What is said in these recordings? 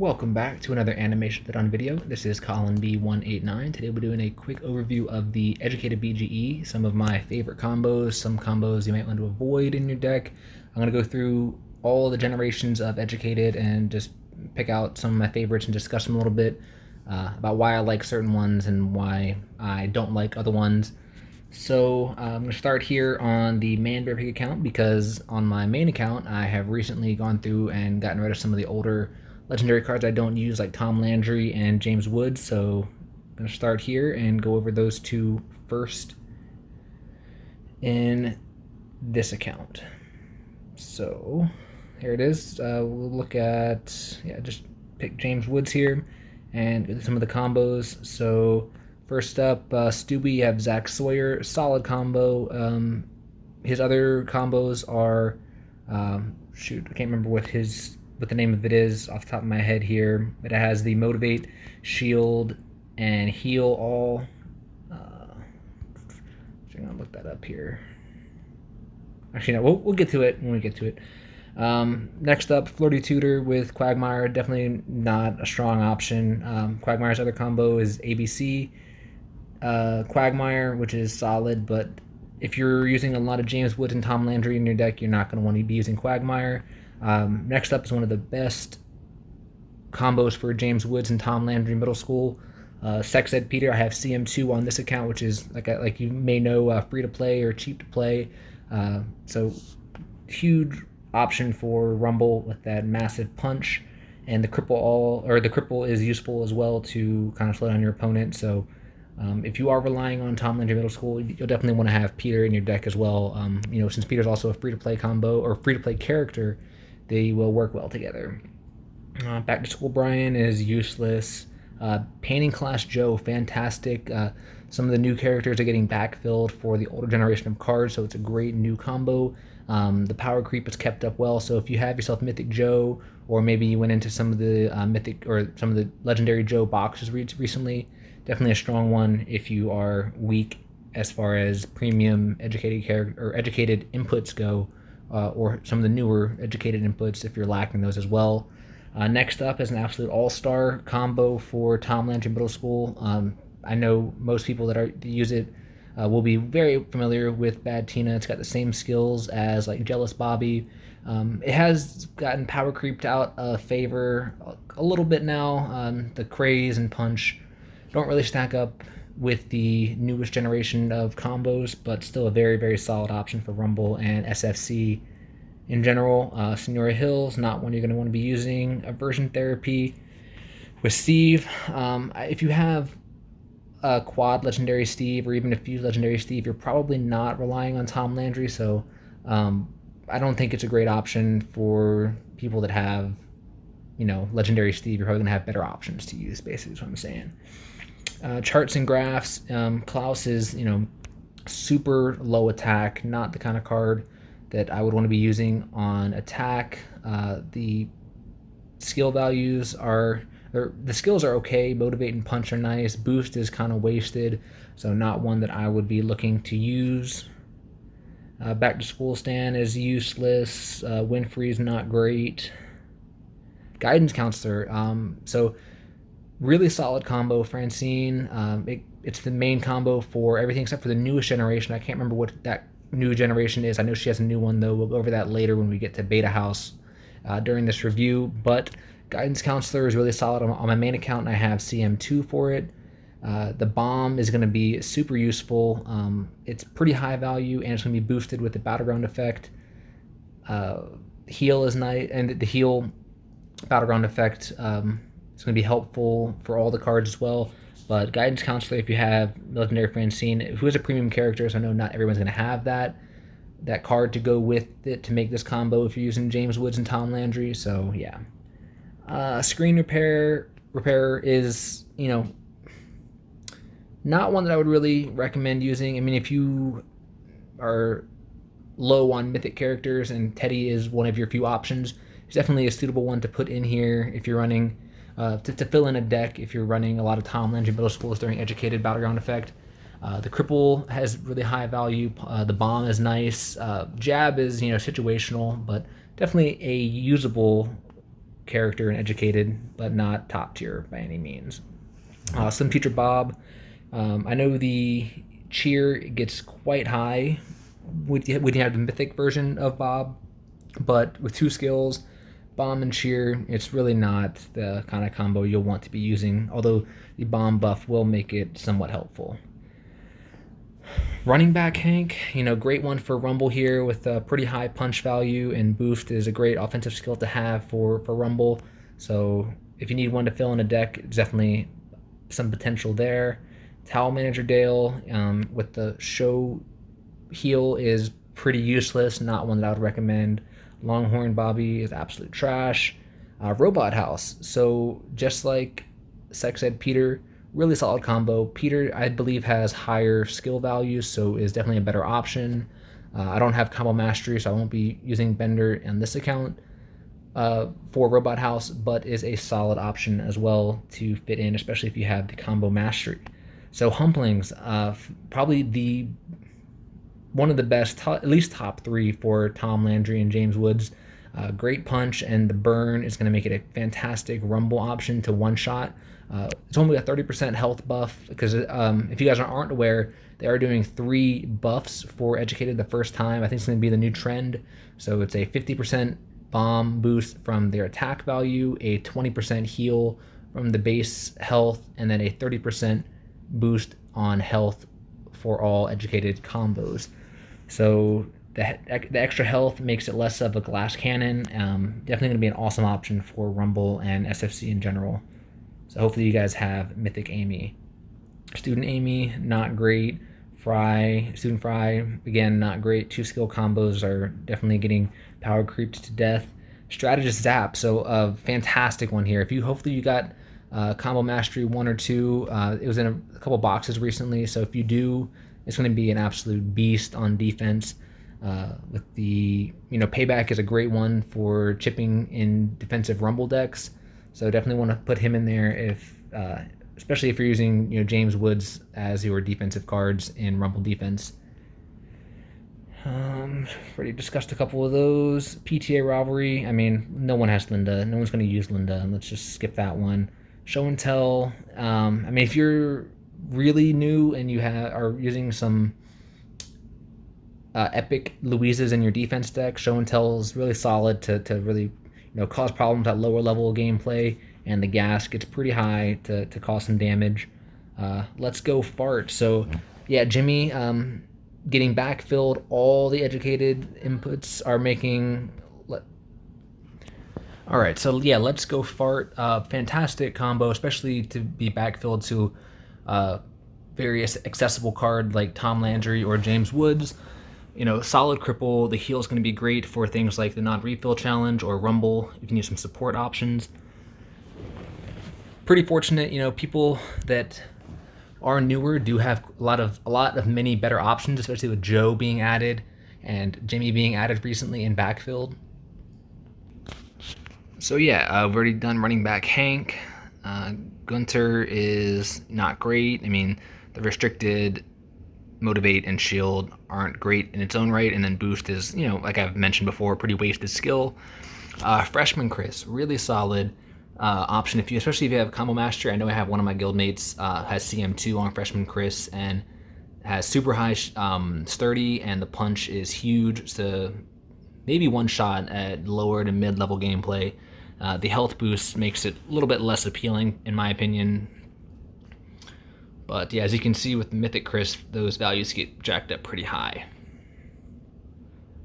Welcome back to another Animation Throwdown video. This is Colin B189. Today we're doing a quick overview of the Educated BGE, some of my favorite combos, some combos you might want to avoid in your deck. I'm going to go through all the generations of Educated and just pick out some of my favorites and discuss them a little bit about why I like certain ones and why I don't like other ones. So I'm going to start here on the Man Bear Pig account because on my main account I have recently gone through and gotten rid of some of the older legendary cards I don't use, like Tom Landry and James Woods. So I'm going to start here and go over those two first in this account. So here it is. We'll look at, just pick James Woods here and get some of the combos. So first up, Stewie, you have Zach Sawyer, solid combo. His other combos are, I can't remember what the name of it is off the top of my head here, but it has the Motivate, Shield, and Heal all. I'm gonna look that up here. Actually, no, we'll get to it when we get to it. Next up, Flirty Tutor with Quagmire, definitely not a strong option. Quagmire's other combo is ABC, Quagmire, which is solid, but if you're using a lot of James Woods and Tom Landry in your deck, you're not going to want to be using Quagmire. Next up is one of the best combos for James Woods and Tom Landry Middle School. Sex Ed Peter, I have CM2 on this account, which is, like you may know, free to play or cheap to play. So huge option for Rumble with that massive punch, and the cripple is useful as well to kind of slow down your opponent. So if you are relying on Tom Landry Middle School, you'll definitely want to have Peter in your deck as well. Since Peter's also a free to play combo or free to play character, they will work well together. Back to School Brian is useless. Painting Class Joe, fantastic. Some of the new characters are getting backfilled for the older generation of cards, so it's a great new combo. The power creep is kept up well, so if you have yourself Mythic Joe, or maybe you went into some of the Mythic or some of the Legendary Joe boxes recently, definitely a strong one if you are weak as far as premium educated character or educated inputs go, or some of the newer educated inputs if you're lacking those as well. Next up is an absolute all-star combo for Tom Landry Middle School. I know most people that use it will be very familiar with Bad Tina. It's got the same skills as like Jealous Bobby. It has gotten power creeped out of favor a little bit now. The Craze and Punch don't really stack up with the newest generation of combos, but still a very, very solid option for Rumble and SFC in general. Senora Hill's not one you're going to want to be using. Aversion Therapy with Steve. If you have a quad Legendary Steve or even a fused Legendary Steve, you're probably not relying on Tom Landry, so I don't think it's a great option for people that have, Legendary Steve. You're probably going to have better options to use, basically is what I'm saying. Charts and Graphs, Klaus is, super low attack, not the kind of card that I would want to be using on attack. The skill values the skills are okay. Motivate and Punch are nice. Boost is kind of wasted, so not one that I would be looking to use. Back to School Stand is useless. Winfrey's not great. Guidance Counselor, so really solid combo. Francine, it's the main combo for everything except for the newest generation. I can't remember what that new generation is. I know she has a new one though. We'll go over that later when we get to Beta House during this review. But Guidance Counselor is really solid. On my main account, I have CM2 for it. The Bomb is going to be super useful. It's pretty high value, and it's going to be boosted with the Battleground effect. Heal is nice, and the Heal Battleground effect it's going to be helpful for all the cards as well. But Guidance Counselor, if you have Legendary Francine, who is a premium character, so I know not everyone's going to have that card to go with it to make this combo if you're using James Woods and Tom Landry. So yeah. Screen Repair is, not one that I would really recommend using. I mean, if you are low on mythic characters and Teddy is one of your few options, it's definitely a suitable one to put in here if you're running, to fill in a deck if you're running a lot of Tom Landry Middle Schools during Educated Battleground effect. The Cripple has really high value. The Bomb is nice. Jab is, situational, but definitely a usable character and educated, but not top tier by any means. Some Teacher Bob. I know the cheer gets quite high when you have the mythic version of Bob, but with 2 skills, bomb and cheer, it's really not the kind of combo you'll want to be using, although the bomb buff will make it somewhat helpful. Running back Hank, great one for Rumble here with a pretty high punch value, and boost is a great offensive skill to have for Rumble. So if you need one to fill in a deck, it's definitely some potential there. Towel Manager Dale with the show heal is pretty useless, not one that I would recommend. Longhorn Bobby is absolute trash. Robot House, so just like Sex Ed Peter, really solid combo. Peter, I believe, has higher skill values, so is definitely a better option. I don't have combo mastery, so I won't be using Bender on this account for Robot House, but is a solid option as well to fit in, especially if you have the combo mastery. So Humplings, probably one of the best, at least top 3 for Tom Landry and James Woods. Great punch, and the burn is going to make it a fantastic Rumble option to one-shot. It's only a 30% health buff, because if you guys aren't aware, they are doing 3 buffs for Educated the first time. I think it's going to be the new trend. So it's a 50% bomb boost from their attack value, a 20% heal from the base health, and then a 30% boost on health for all Educated combos. So the extra health makes it less of a glass cannon. Definitely going to be an awesome option for Rumble and SFC in general. So hopefully you guys have Mythic Amy. Student Amy, not great. Student Fry, again, not great. 2 skill combos are definitely getting power creeped to death. Strategist Zap, so a fantastic one here. Hopefully you got combo mastery 1 or 2. It was in a couple boxes recently, so if you do, it's going to be an absolute beast on defense. With the payback is a great one for chipping in defensive Rumble decks. So definitely want to put him in there especially if you're using James Woods as your defensive cards in Rumble defense. Already discussed a couple of those. PTA Rivalry. I mean, no one has Linda. No one's going to use Linda. Let's just skip that one. Show and Tell. I mean, if you're really new and you are using some epic Louises in your defense deck, Show and Tell is really solid to really cause problems at lower level gameplay, and the gas gets pretty high to cause some damage. Let's Go Fart. So yeah, Jimmy getting backfilled. All the Educated inputs are making. All right, so yeah, Let's Go Fart. Fantastic combo, especially to be backfilled to very accessible card like Tom Landry or James Woods. Solid cripple. The heal is going to be great for things like the non-refill challenge or Rumble. You can use some support options. Pretty fortunate, people that are newer do have a lot of many better options, especially with Joe being added and Jimmy being added recently and backfilled. So yeah, we've already done running back Hank. Gunter is not great. I mean, the restricted Motivate and Shield aren't great in its own right, and then Boost is, like I've mentioned before, pretty wasted skill. Freshman Chris, really solid option especially if you have Combo Master. I know I have one of my guildmates has CM2 on Freshman Chris and has super high sturdy, and the punch is huge, so maybe one shot at lower to mid-level gameplay. The health boost makes it a little bit less appealing, in my opinion. But yeah, as you can see with Mythic Chris, those values get jacked up pretty high.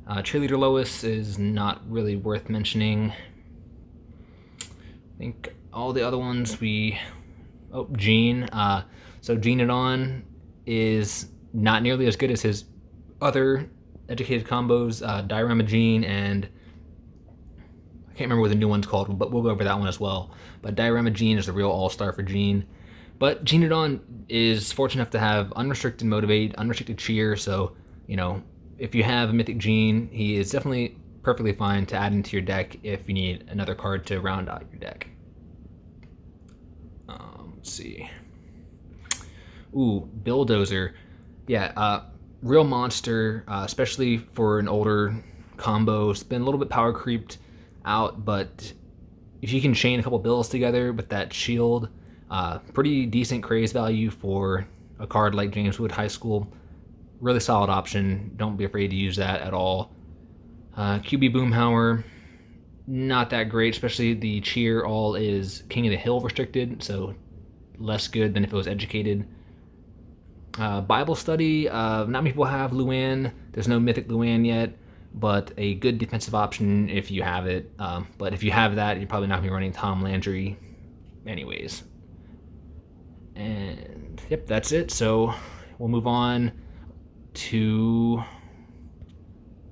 Cheerleader Lois is not really worth mentioning. I think all the other ones Gene. So Gene Adon is not nearly as good as his other Educated combos, Diorama Gene, and I can't remember what the new one's called, but we'll go over that one as well. But Diorama Gene is the real all-star for Gene. But Gene Adon is fortunate enough to have unrestricted Motivate, unrestricted Cheer, so, if you have a Mythic Gene, he is definitely perfectly fine to add into your deck if you need another card to round out your deck. Let's see. Ooh, Bulldozer. Yeah, real monster, especially for an older combo. It's been a little bit power creeped out, but if you can chain a couple bills together with that shield, pretty decent craze value for a card like James Wood High School. Really solid option. Don't be afraid to use that at all. QB Boomhauer, not that great, especially the cheer all is King of the Hill restricted, so less good than if it was educated. Bible study, not many people have Luann. There's no mythic Luann yet, but a good defensive option if you have it. But if you have that, you're probably not going to be running Tom Landry anyways. And yep, that's it. So we'll move on to...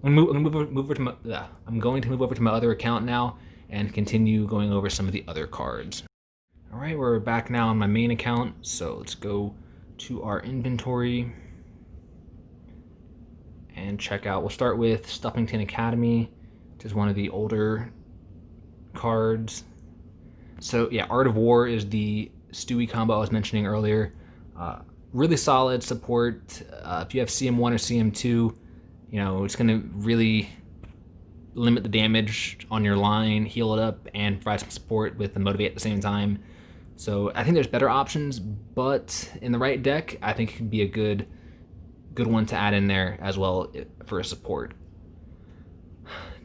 I'm going to move over to my other account now and continue going over some of the other cards. All right, we're back now on my main account, so let's go to our inventory and check out. We'll start with Stuffington Academy, which is one of the older cards. So yeah, Art of War is the Stewie combo I was mentioning earlier. Really solid support. If you have CM1 or CM2, it's going to really limit the damage on your line, heal it up, and provide some support with the motivate at the same time. So I think there's better options, but in the right deck, I think it could be a good one to add in there as well for a support.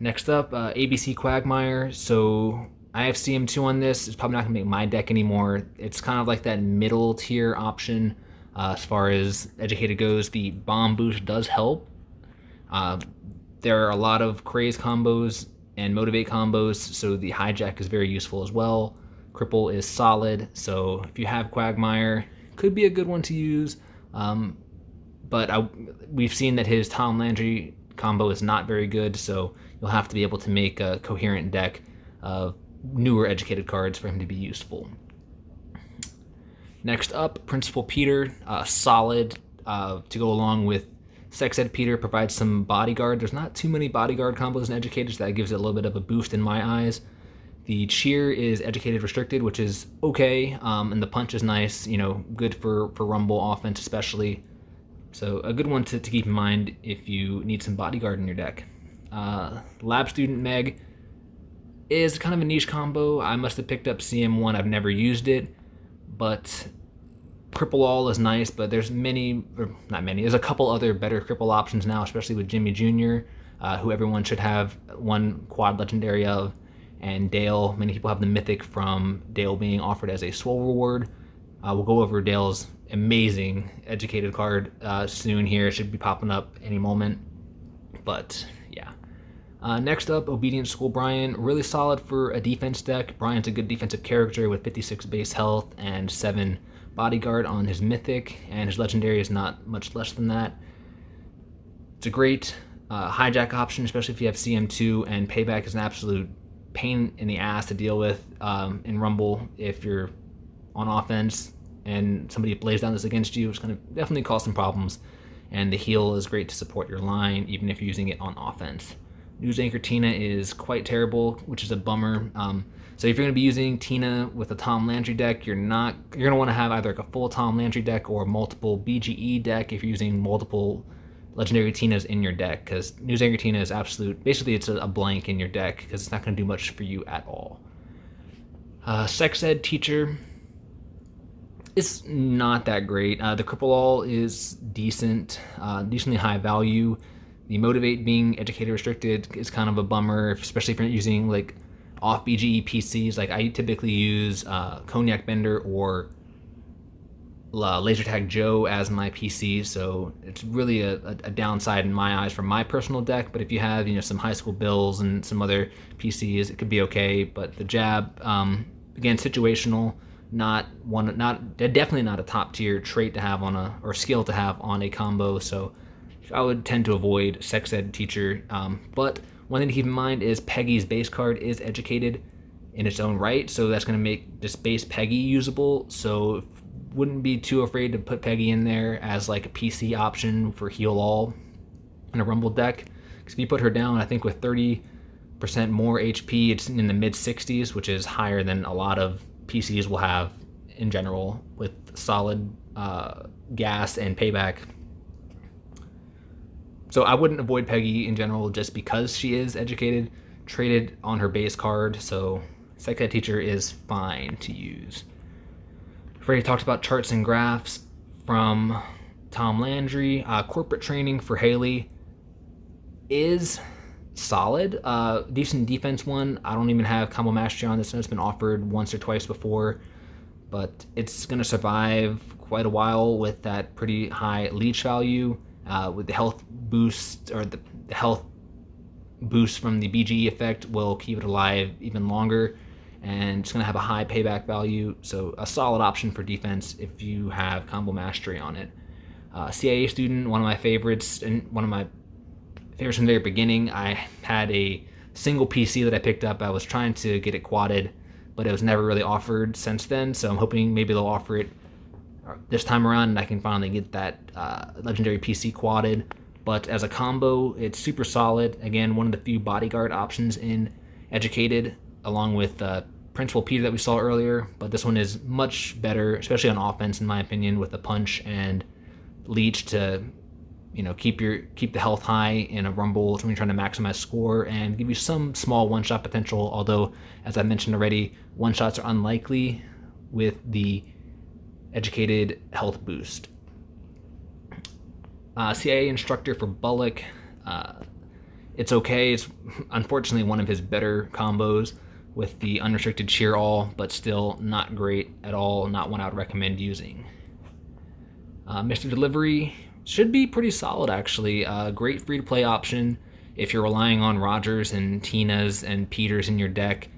Next up, ABC Quagmire. So I have CM2 on this. It's probably not going to make my deck anymore. It's kind of like that middle tier option as far as Educated goes. The bomb boost does help. There are a lot of craze combos and motivate combos, so the hijack is very useful as well. Cripple is solid, so if you have Quagmire, could be a good one to use. But we've seen that his Tom Landry combo is not very good, so you'll have to be able to make a coherent deck of newer Educated cards for him to be useful. Next up, Principal Peter, solid to go along with Sex Ed Peter. Provides some bodyguard. There's not too many bodyguard combos in Educated, so that gives it a little bit of a boost in my eyes. The cheer is Educated restricted, which is okay, and the punch is nice, good for Rumble offense especially. So a good one to keep in mind if you need some bodyguard in your deck. Lab Student Meg is kind of a niche combo. I must have picked up CM1. I've never used it, but Cripple All is nice, but there's there's a couple other better Cripple options now, especially with Jimmy Jr., who everyone should have one quad legendary of, and Dale. Many people have the mythic from Dale being offered as a swole reward. We'll go over Dale's amazing Educated card soon here. It should be popping up any moment, but yeah. Next up, Obedient School Brian. Really solid for a defense deck. Brian's a good defensive character with 56 base health and 7 bodyguard on his mythic, and his legendary is not much less than that. It's a great hijack option, especially if you have CM2, and payback is an absolute pain in the ass to deal with in Rumble. If you're on offense and somebody lays down this against you, it's going to definitely cause some problems, and the heal is great to support your line even if you're using it on offense. News Anchor Tina is quite terrible, which is a bummer. So if you're going to be using Tina with a Tom Landry deck, you're going to want to have either like a full Tom Landry deck or multiple BGE deck if you're using multiple legendary Tinas in your deck, because News Anchor Tina is basically it's a blank in your deck because it's not going to do much for you at all. Sex Ed Teacher is not that great. The Cripple All is decent, decently high value. The Motivate being Educated restricted is kind of a bummer, especially if you're using like off BGE PCs. Like I typically use Cognac Bender or Laser Tag Joe as my PC, so it's really a downside in my eyes for my personal deck. But if you have some high school bills and some other PCs, it could be okay. But the Jab, again, situational, definitely not a top tier trait to have or skill to have on a combo. So I would tend to avoid Sex Ed Teacher. But one thing to keep in mind is Peggy's base card is Educated in its own right, so that's going to make this base Peggy usable. So wouldn't be too afraid to put Peggy in there as like a PC option for heal all in a Rumble deck. Because if you put her down, I think with 30% more HP, it's in the mid 60s, which is higher than a lot of PCs will have in general with solid gas and payback. So I wouldn't avoid Peggy in general just because she is Educated, traded on her base card. So Sex Ed teacher is fine to use. We've already talked about charts and graphs from Tom Landry. Corporate training for Haley is solid. Decent defense one. I don't even have combo mastery on this one. It's been offered once or twice before, but it's going to survive quite a while with that pretty high leech value. With the health boost, or the health boost from the BGE effect will keep it alive even longer, and it's going to have a high payback value. So a solid option for defense if you have combo mastery on it. CIA student, one of my favorites, and one of my favorites from the very beginning. I had a single PC that I picked up. I was trying to get it quadded, but it was never really offered since then. So I'm hoping maybe they'll offer it this time around and I can finally get that legendary PC quadded. But as a combo, it's super solid. Again, one of the few bodyguard options in Educated, along with Principal Peter that we saw earlier. But this one is much better, especially on offense, in my opinion, with the punch and leech to, you know, keep the health high in a rumble when you're trying to maximize score and give you some small one-shot potential. Although, as I mentioned already, one-shots are unlikely with the Educated health boost. CIA instructor for Bullock. It's okay. It's unfortunately one of his better combos with the unrestricted cheer all, but still not great at all. Not one I would recommend using. Mr. Delivery should be pretty solid, actually. Great free-to-play option if you're relying on Rogers and Tinas and Peters in your deck.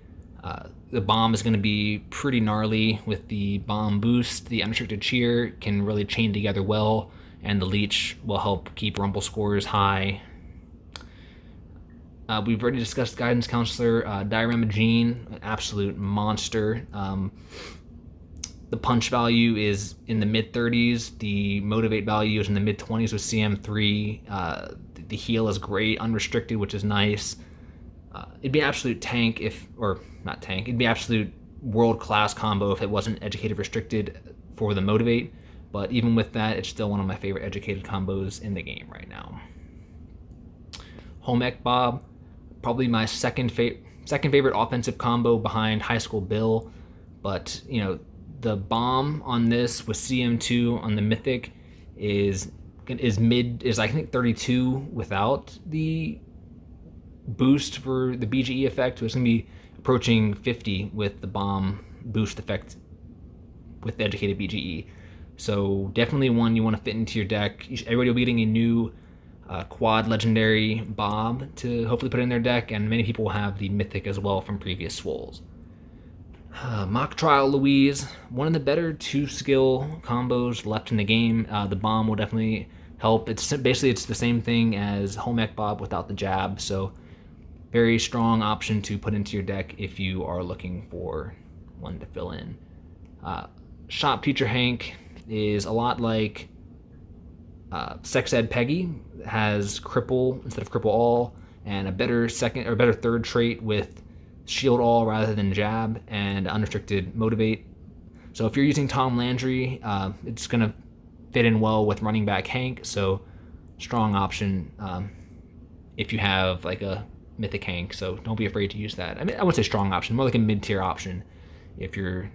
The bomb is going to be pretty gnarly with the bomb boost. The unrestricted cheer can really chain together well, and the leech will help keep rumble scores high. We've already discussed guidance counselor. Diorama Gene, an absolute monster. The punch value is in the mid-30s. The motivate value is in the mid-20s with CM3. The heal is great, unrestricted, which is nice. It'd be an absolute tank it'd be absolute world-class combo if it wasn't Educated restricted for the motivate. But even with that, it's still one of my favorite Educated combos in the game right now. Home Ec Bob, probably my second favorite offensive combo behind High School Bill. But, you know, the bomb on this with CM2 on the Mythic is I think 32 without the boost for the BGE effect. So it's going to be approaching 50 with the bomb boost effect with the Educated BGE. So definitely one you want to fit into your deck. Everybody will be getting a new quad legendary Bob to hopefully put in their deck, and many people will have the Mythic as well from previous swolls. Mock Trial Louise, one of the better 2-skill combos left in the game. The bomb will definitely help. It's the same thing as Home Ec Bob without the jab, so very strong option to put into your deck if you are looking for one to fill in. Shop Teacher Hank is a lot like Sex Ed Peggy. Has cripple instead of cripple all, and a better third trait with shield all rather than jab, and unrestricted motivate. So if you're using Tom Landry, it's gonna fit in well with running back Hank. So strong option if you have like a Mythic Hank. So don't be afraid to use that. I mean, I wouldn't say strong option, more like a mid-tier option if you're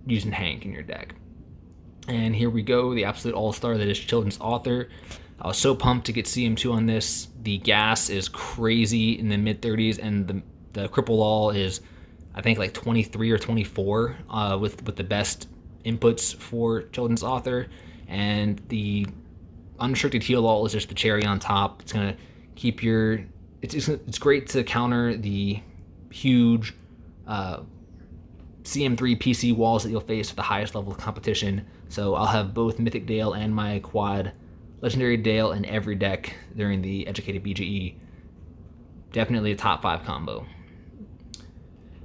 using Hank in your deck. And here we go, the absolute all-star that is Children's Author. I was so pumped to get CM2 on this. The gas is crazy in the mid-30s, and the cripple all is, I think, like 23 or 24 with the best inputs for Children's Author. And the unrestricted heal all is just the cherry on top. It's gonna keep your... It's great to counter the huge CM3 PC walls that you'll face at the highest level of competition. So I'll have both Mythic Dale and my quad Legendary Dale in every deck during the Educated BGE. Definitely a top 5 combo.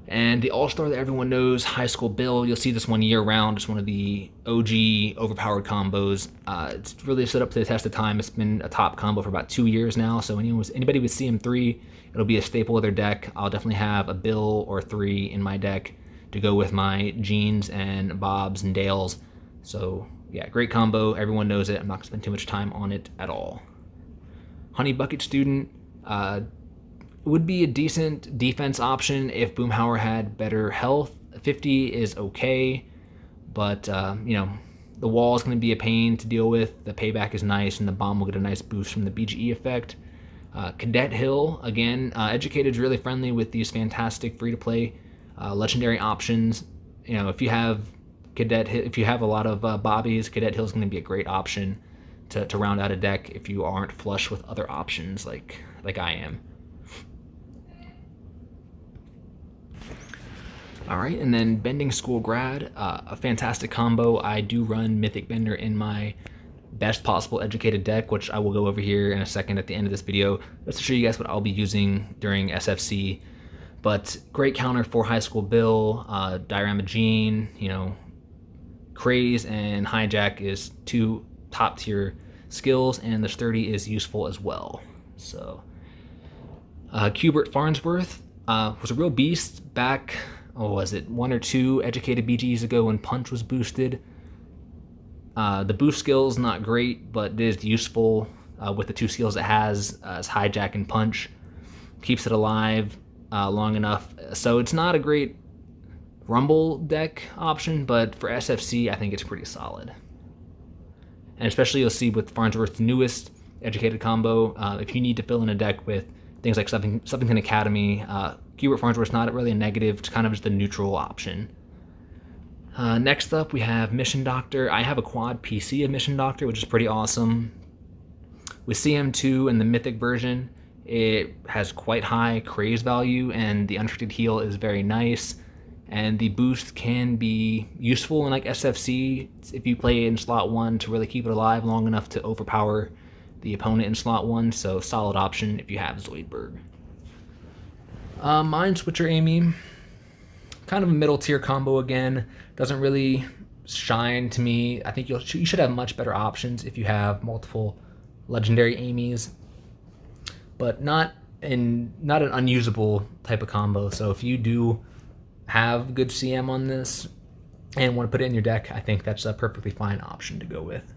And the all-star that everyone knows, High School Bill. You'll see this one year-round. It's one of the OG overpowered combos. It's really set up to the test of time. It's been a top combo for about 2 years now. So anybody with CM3, it'll be a staple of their deck. I'll definitely have a Bill or 3 in my deck to go with my Jeans and Bobs and Dales. So yeah, great combo. Everyone knows it. I'm not going to spend too much time on it at all. Honey Bucket Student. would be a decent defense option if Boomhauer had better health. 50 is okay, but the wall is going to be a pain to deal with. The payback is nice, and the bomb will get a nice boost from the BGE effect. Cadet Hill, again, Educated is really friendly with these fantastic free-to-play legendary options. If you have if you have a lot of Bobbies, Cadet Hill is going to be a great option to round out a deck if you aren't flush with other options like I am. All right, and then Bending School Grad, a fantastic combo. I do run Mythic Bender in my best possible Educated deck, which I will go over here in a second at the end of this video, just to show you guys what I'll be using during SFC. But great counter for High School Bill, Diorama Gene, Craze and Hijack is 2 top tier skills, and the Sturdy is useful as well. So, Cubert Farnsworth was a real beast back, was it 1 or 2 Educated BGEs ago when Punch was boosted. The boost skill is not great, but it is useful with the 2 skills it has, as Hijack and Punch. Keeps it alive long enough. So it's not a great Rumble deck option, but for SFC, I think it's pretty solid. And especially you'll see with Farnsworth's newest Educated combo, if you need to fill in a deck with things like Stuffington Academy, Cubert Farnsworth's not really a negative, it's kind of just a neutral option. Next up, we have Mission Doctor. I have a quad PC of Mission Doctor, which is pretty awesome. With CM2 and the Mythic version, it has quite high craze value, and the unrestricted heal is very nice. And the boost can be useful in like SFC if you play it in slot 1 to really keep it alive long enough to overpower the opponent in slot 1. So solid option if you have Zoidberg. Mind Switcher Amy, kind of a middle tier combo again. Doesn't really shine to me. I think you should have much better options if you have multiple legendary Amy's, but not an unusable type of combo. So if you do have good CM on this and want to put it in your deck, I think that's a perfectly fine option to go with.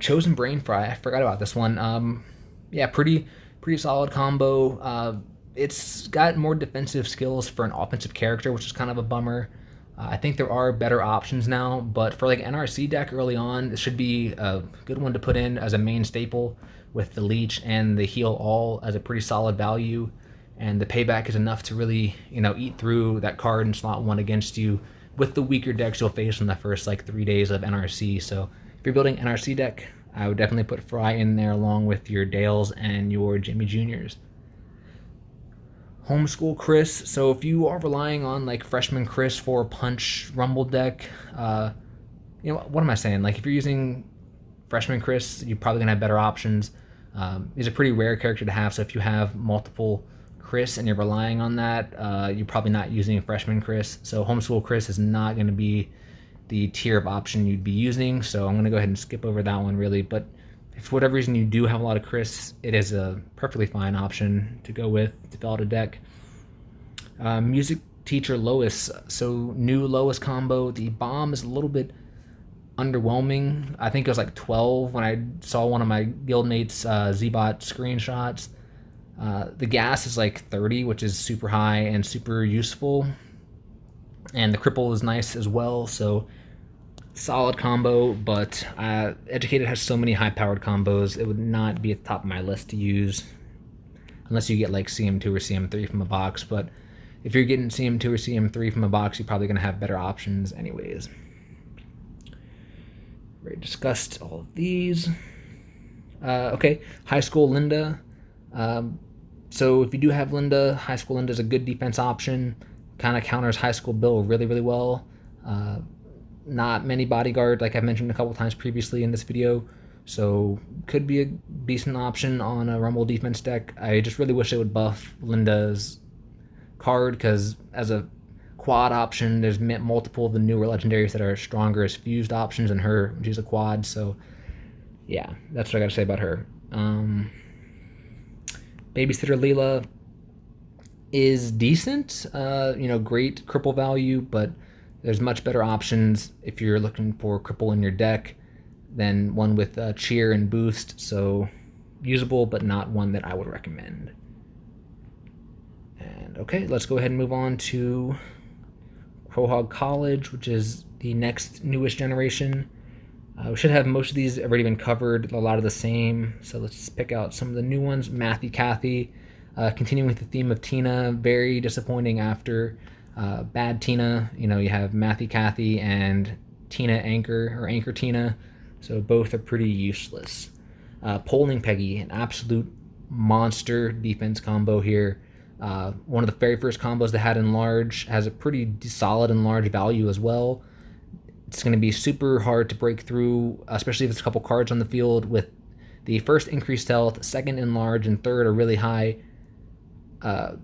Chosen Brain Fry, I forgot about this one. Yeah, pretty solid combo. It's got more defensive skills for an offensive character, which is kind of a bummer. I think there are better options now, but for like NRC deck early on, this should be a good one to put in as a main staple with the Leech and the Heal All as a pretty solid value. And the payback is enough to really, eat through that card in slot 1 against you with the weaker decks you'll face in the first 3 days of NRC. So if you're building NRC deck, I would definitely put Fry in there along with your Dales and your Jimmy Juniors. Homeschool Chris. So if you are relying on Freshman Chris for a Punch Rumble deck, what am I saying? If you're using Freshman Chris, you're probably gonna have better options. He's a pretty rare character to have, so if you have multiple Chris and you're relying on that, you're probably not using Freshman Chris. So Homeschool Chris is not going to be the tier of option you'd be using, so I'm going to go ahead and skip over that one really. But if for whatever reason you do have a lot of Chris, it is a perfectly fine option to go with to fill out a deck. Music Teacher Lois. So new Lois combo. The bomb is a little bit underwhelming. I think it was 12 when I saw one of my guildmates Zbot screenshots. The gas is 30, which is super high and super useful, and the cripple is nice as well, so solid combo. But Educated has so many high-powered combos, it would not be at the top of my list to use unless you get CM2 or CM3 from a box. But if you're getting CM2 or CM3 from a box, you're probably going to have better options anyways. Already discussed all of these. Okay, High School Linda. So if you do have Linda, High School Linda is a good defense option. Kind of counters High School Bill really, really well. Not many bodyguard, like I've mentioned a couple times previously in this video. So could be a decent option on a Rumble defense deck. I just really wish it would buff Linda's card, because as a quad option, there's multiple of the newer legendaries that are stronger as fused options than her. She's a quad, so yeah, that's what I got to say about her. Babysitter Leela is decent, great cripple value, but there's much better options if you're looking for cripple in your deck than one with cheer and boost. So usable, but not one that I would recommend. And okay, let's go ahead and move on to Quahog College, which is the next newest generation. We should have most of these already been covered, a lot of the same. So let's pick out some of the new ones. Matthew Cathy, continuing with the theme of Tina, very disappointing after Bad Tina. You know, you have Matthew Cathy and Tina Anchor, or Anchor Tina. So both are pretty useless. Polling Peggy, an absolute monster defense combo here. One of the very first combos they had in large, has a pretty solid and large value as well. It's going to be super hard to break through, especially if there's a couple cards on the field with the first increased health, second in large, and third a really high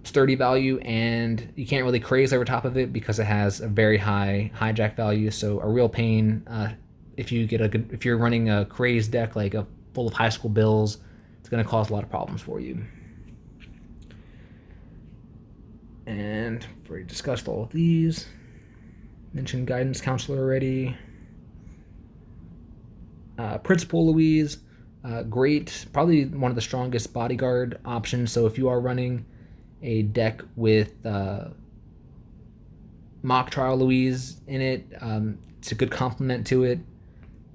sturdy value, and you can't really craze over top of it because it has a very high hijack value. So a real pain if you're running a craze deck like a full of high school bills, it's going to cause a lot of problems for you. And we've already discussed all of these. Mentioned Guidance Counselor already. Principal Louise, great, probably one of the strongest bodyguard options. So if you are running a deck with Mock Trial Louise in it, it's a good complement to it.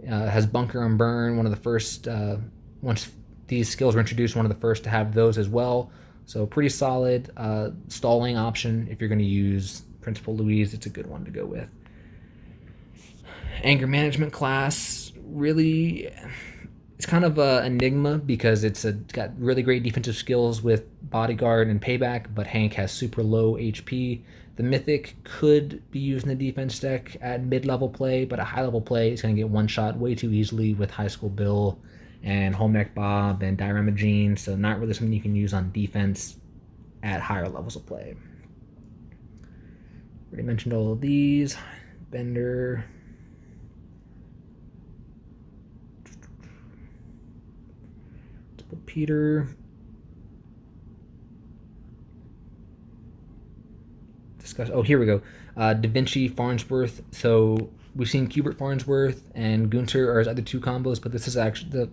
Has Bunker and Burn, one of the first, once these skills were introduced, one of the first to have those as well. So pretty solid stalling option if you're going to use Principal Louise. It's a good one to go with. Anger Management class, really, it's kind of an enigma because it's got really great defensive skills with Bodyguard and Payback, but Hank has super low HP. The Mythic could be used in the defense deck at mid-level play, but at high-level play, it's going to get one-shot way too easily with High School Bill and Home Ec Bob and Diorama Jean, so not really something you can use on defense at higher levels of play. Already mentioned all of these. Bender. Peter. Discuss. Oh, here we go. Davinci Farnsworth. So we've seen Cubert Farnsworth and Gunter are his other two combos, but this is actually the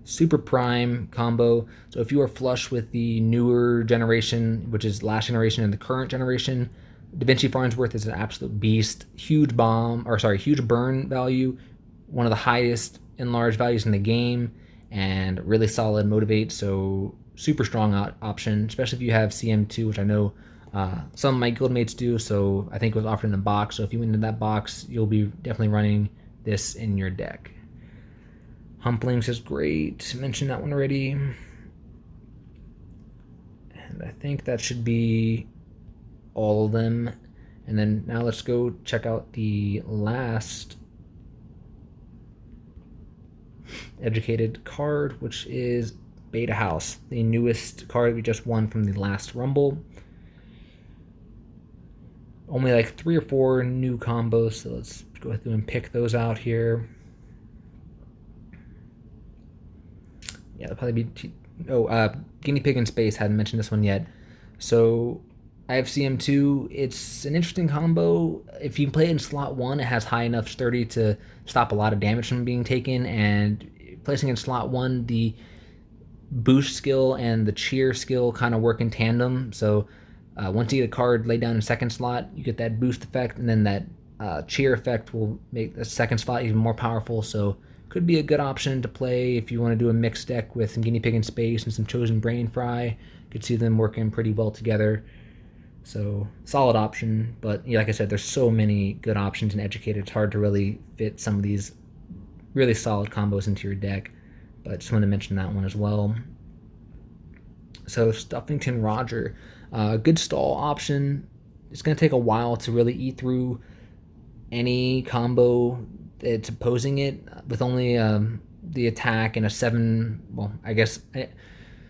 super prime combo. So if you are flush with the newer generation, which is last generation and the current generation, Davinci Farnsworth is an absolute beast. Huge burn value, one of the highest in large values in the game, and really solid motivate. So super strong option, especially if you have CM2, which I know some of my guildmates do. So I think it was offered in a box. So if you went into that box, you'll be definitely running this in your deck. Humplings is great. Mentioned that one already. And I think that should be all of them. And then now let's go check out the last Educated card, which is Beta House, the newest card we just won from the last Rumble. Only like 3 or 4 new combos, so let's go through and pick those out here. Yeah, they'll probably be... Guinea Pig in Space, hadn't mentioned this one yet. So I have CM2. It's an interesting combo. If you play it in slot 1, it has high enough sturdy to stop a lot of damage from being taken, and placing in slot 1, the boost skill and the cheer skill kind of work in tandem. So once you get a card laid down in second slot, you get that boost effect, and then that cheer effect will make the second slot even more powerful. So could be a good option to play if you want to do a mixed deck with some Guinea Pig in Space and some Chosen Brain Fry. Could see them working pretty well together. So solid option, but like I said, there's so many good options in Educated. It's hard to really fit some of these really solid combos into your deck, but I just want to mention that one as well. So Stuffington Roger, good stall option. It's going to take a while to really eat through any combo that's opposing it with only the attack and a 7. Well, I guess I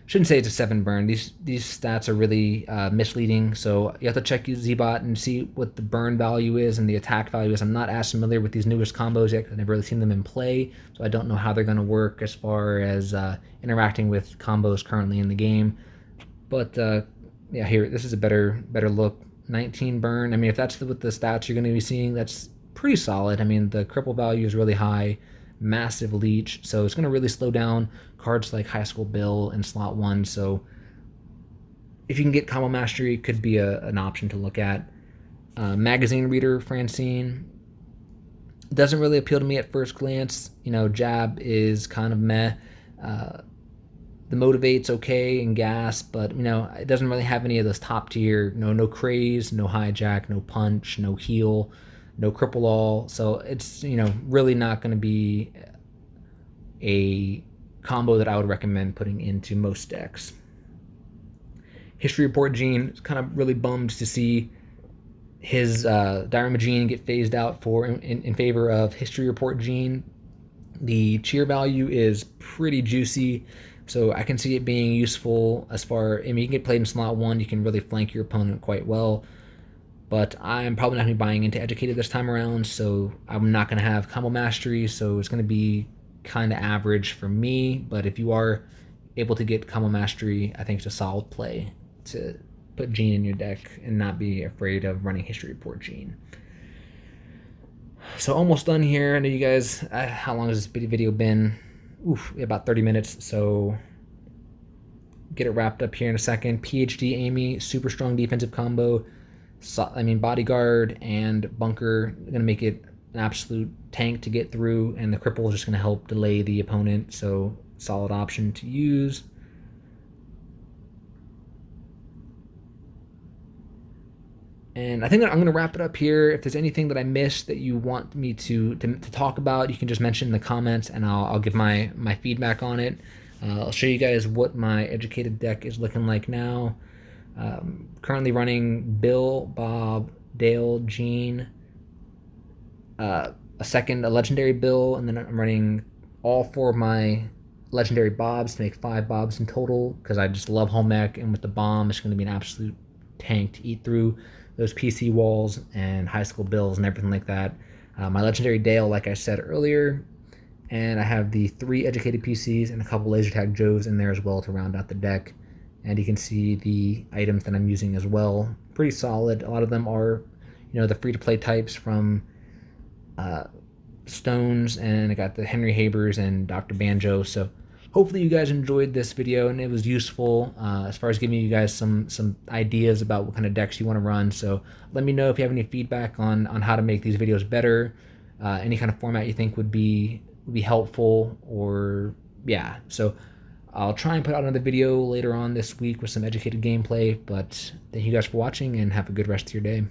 shouldn't say it's a 7 burn. These stats are really misleading, so you have to check your Z-Bot and see what the burn value is and the attack value is. I'm not as familiar with these newest combos yet because I've never really seen them in play, so I don't know how they're going to work as far as interacting with combos currently in the game. But yeah, here, this is a better look. 19 burn. I mean, if that's what the stats you're going to be seeing, that's pretty solid. I mean, the cripple value is really high. massive leech, so it's going to really slow down cards like High School Bill and Slot 1. So if you can get Combo Mastery, it could be an option to look at. Magazine Reader Francine doesn't really appeal to me at first glance. Jab is kind of meh. The Motivate's okay and Gas, but it doesn't really have any of those top tier. No Craze, no Hijack, no Punch, no Heal, no Cripple All. So it's really not going to be a combo that I would recommend putting into most decks. History Report Gene is kind of really bummed to see his Diorama Gene get phased out in favor of History Report Gene. The cheer value is pretty juicy, so I can see it being useful as far. You can get played in slot 1. You can really flank your opponent quite well. But I'm probably not going to be buying into Educated this time around, so I'm not going to have Combo Mastery, so it's going to be kind of average for me. But if you are able to get Combo Mastery, I think it's a solid play to put Gene in your deck and not be afraid of running History Report Gene. So almost done here. I know you guys, how long has this video been? About 30 minutes, so get it wrapped up here in a second. PhD Amy, super strong defensive combo. Bodyguard and Bunker are going to make it an absolute tank to get through, and the Cripple is just going to help delay the opponent, so solid option to use. And I think that I'm going to wrap it up here. If there's anything that I missed that you want me to talk about, you can just mention in the comments, and I'll give my feedback on it. I'll show you guys what my Educated deck is looking like now. Currently running Bill, Bob, Dale, Gene, a legendary Bill, and then I'm running all 4 of my legendary Bobs to make 5 Bobs in total, because I just love home ec, and with the bomb, it's going to be an absolute tank to eat through those PC walls and High School Bills and everything like that. My legendary Dale, like I said earlier, and I have the 3 Educated PCs and a couple laser tag Joes in there as well to round out the deck. And you can see the items that I'm using as well. Pretty solid. A lot of them are, the free-to-play types from Stones, and I got the Henry Habers and Dr. Banjo. So hopefully you guys enjoyed this video and it was useful as far as giving you guys some ideas about what kind of decks you want to run. So let me know if you have any feedback on how to make these videos better, any kind of format you think would be helpful, or yeah. So I'll try and put out another video later on this week with some Educated gameplay, but thank you guys for watching and have a good rest of your day.